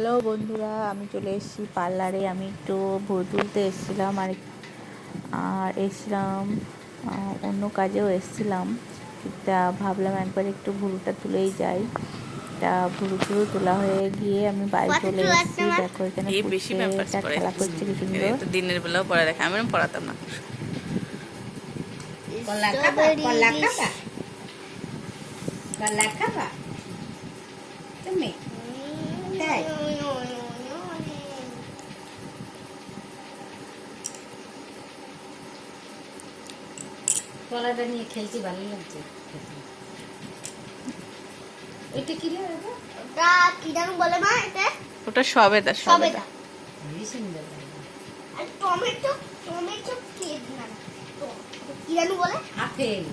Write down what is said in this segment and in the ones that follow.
Hello বন্ধুরা, আমি চলে এসেছি পার্লারে। আমি একটু ভুরু তুলতে এসেছিলাম আর এসেছিলাম অন্য কাজেও এসেছিলাম। তা ভাবলাম একবার একটু ভুরুটা তুলেই যাই। তা ভুরু তোলা হয়ে গিয়ে আমি বাড়ি চলে এসেছি। দেখো এখানে পুচকেটা খেলা করছে কি সুন্দর। দিনের বেলাও পড়া দেখে, আমি পড়াতাম না। তুমি তাই কলাটা নিয়ে খেলতে ভালো লাগছে। এটা কি রে? ওটা কি জানো বলে মা? ওটা সবেদা। সবেদা। হেবি সুন্দর লাগে। আর টমেটো কি না? কি জানো বলে? আপেল।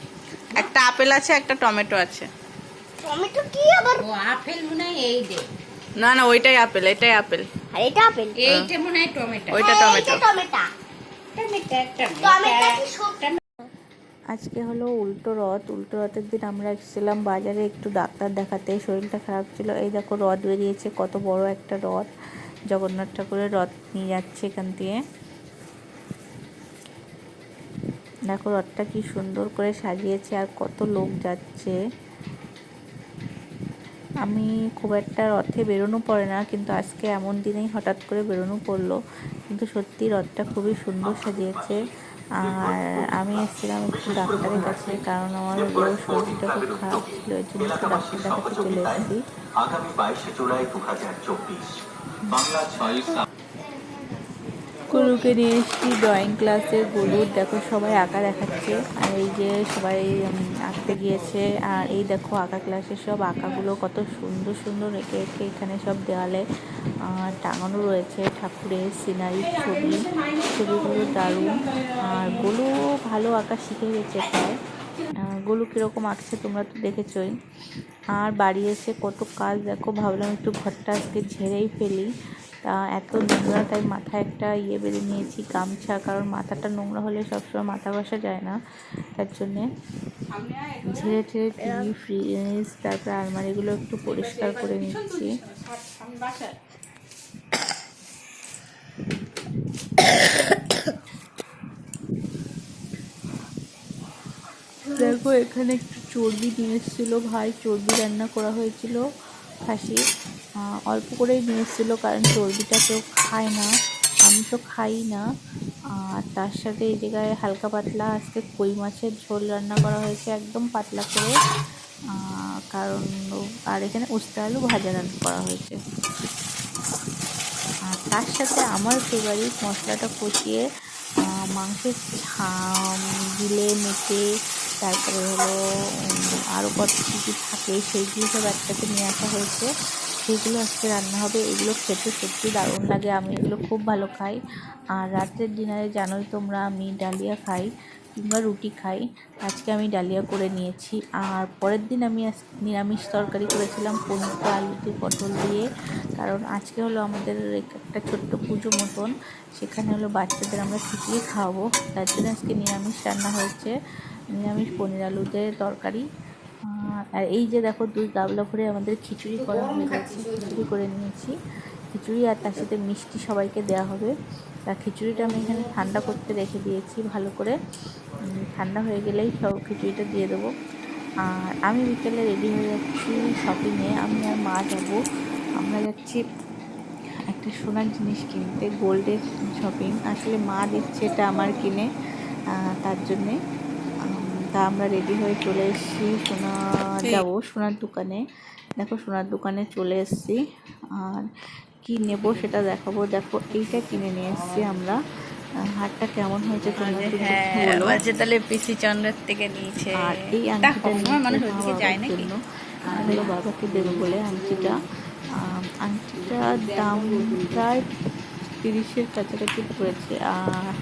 একটা আপেল আছে, একটা টমেটো আছে। টমেটো কি আবার? ও আপেল মনে হয় এই দে। না না, ওইটাই আপেল, এটাই আপেল। আর এটা আপেল। এইটা মনে হয় টমেটো। ওইটা টমেটো। টমেটো কি সব? আজকে হলো উল্টো রথের দিন আমরা এসেছিলাম বাজারে একটু ডাক্তার দেখাতে। শরীরটা খারাপ ছিল। এই দেখো রথ বেরিয়েছে, কত বড় একটা রথ। জগন্নাথ ঠাকুরের রথ নিয়ে যাচ্ছে এখান দিয়ে। দেখো রথটা কি সুন্দর করে সাজিয়েছে আর কত লোক যাচ্ছে। আমি খুব একটা রথে বেরোনো পড়ে না, কিন্তু আজকে এমন দিনেই হঠাৎ করে বেরোনো পড়লো। কিন্তু সত্যি রথটা খুবই সুন্দর সাজিয়েছে। আর আমি এসেছিলাম একটু ডাক্তারের কাছে, কারণ আমার শরীরটা খুব খারাপ ছিল, এই জন্য একটু ডাক্তার দেখাতে চলে এসেছি। আগামী 22 জুলাই 2024 বাংলা 6 গরুকে নিয়ে এসেছি ড্রয়িং ক্লাসে। গরুর দেখো সবাই আঁকা দেখাচ্ছে, আর এই যে সবাই আঁকতে গিয়েছে। আর এই দেখো আঁকা ক্লাসের সব আঁকাগুলো কত সুন্দর সুন্দর এঁকে এঁকে এখানে সব দেওয়ালে টাঙানো রয়েছে ঠাকুরের সিনারির ছবিগুলো দারুণ। আর গোলু ভালো আঁকা শিখে গেছে প্রায়। গোলু কীরকম আঁকছে তোমরা তো দেখেছই। আর বাড়ি এসে কত কাজ দেখো, ভাবলাম একটু ঘরটা আজকে ঝেড়েই ফেলি। তা এত নোংরা, তাই মাথায় একটা বেঁধে নিয়েছি গামছা, কারণ মাথাটা নোংরা হলে সবসময় মাথা ঘষা যায় না। তার জন্যে ঝেড়ে টিভি, ফ্রিজ, তারপরে আলমারিগুলো একটু পরিষ্কার করে নিচ্ছি। দেখো এখানে একটু চর্বি নিয়ে এসেছিলো ভাই, চর্বি রান্না করা হয়েছিল খাসি। অল্প করেই নিয়ে এসেছিলো, কারণ চর্বিটা কেউ খায় না, আমি তো খাই না। আর তার সাথে এই জায়গায় হালকা পাতলা আজকে কই মাছের ঝোল রান্না করা হয়েছে, একদম পাতলা করে। কারণ আর এখানে উস্তা আলু ভাজা রান্না করা হয়েছে। আর তার সাথে আমার ফেভারিট মশলাটা কষিয়ে মাংসের গিলে মেটে, তারপরে হলো আরও কত কিছু থাকে, সেইগুলো সব একসাথে নিয়ে আসা হয়েছে। সেগুলো আজকে রান্না হবে। এগুলো খেতে সত্যি দারুণ লাগে, আমি এগুলো খুব ভালো খাই। আর রাত্রের ডিনারে জানোই তোমরা, আমি ডালিয়া খাই কিংবা রুটি খাই। আজকে আমি ডালিয়া করে নিয়েছি। আর পরের দিন আমি নিরামিষ তরকারি করেছিলাম, পনির আলু দিয়ে পটল দিয়ে। কারণ আজকে হলো আমাদের একটা ছোট্ট পুজো মতন, সেখানে হলো বাচ্চাদের আমরা খিচুড়ি খাওয়াবো, তার জন্য আজকে নিরামিষ রান্না হয়েছে, নিরামিষ পনির আলু দিয়ে তরকারি। আর এই যে দেখো 2 গামলা ভরে আমাদের খিচুড়ি করা হয়ে গেছে, খিচুড়ি করে নিয়েছি। খিচুড়ি আর তার সাথে মিষ্টি সবাইকে দেওয়া হবে। তা খিচুড়িটা আমি এখানে ঠান্ডা করতে রেখে দিয়েছি ভালো করে, ঠান্ডা হয়ে গেলেই সব খিচুড়িটা দিয়ে দেবো। আর আমি বিকেলে রেডি হয়ে যাচ্ছি শপিংয়ে। আমি আর মা যাবো, আমরা যাচ্ছি একটা সোনার জিনিস কিনতে, গোল্ডের শপিং। আসলে মা দিচ্ছে এটা আমার কিনে, তার জন্যে। তা আমরা রেডি হয়ে চলে এসেছি সোনার দোকানে। দেখো সোনার দোকানে চলে এসেছি, আর কি নেব সেটা দেখাবো। দেখো এইটা কিনে নিয়ে এসেছি আমরা। হারটা কেমন হয়েছে তোমরা একটু বলো। তাহলে পিসি চন্দ্রের থেকে নিয়েছে। আর এই আংটিটা জন্য হলো বাবাকে দেবো বলে আংটিটার দাম প্রায় 30-এর কাছাকাছি পড়েছে। আর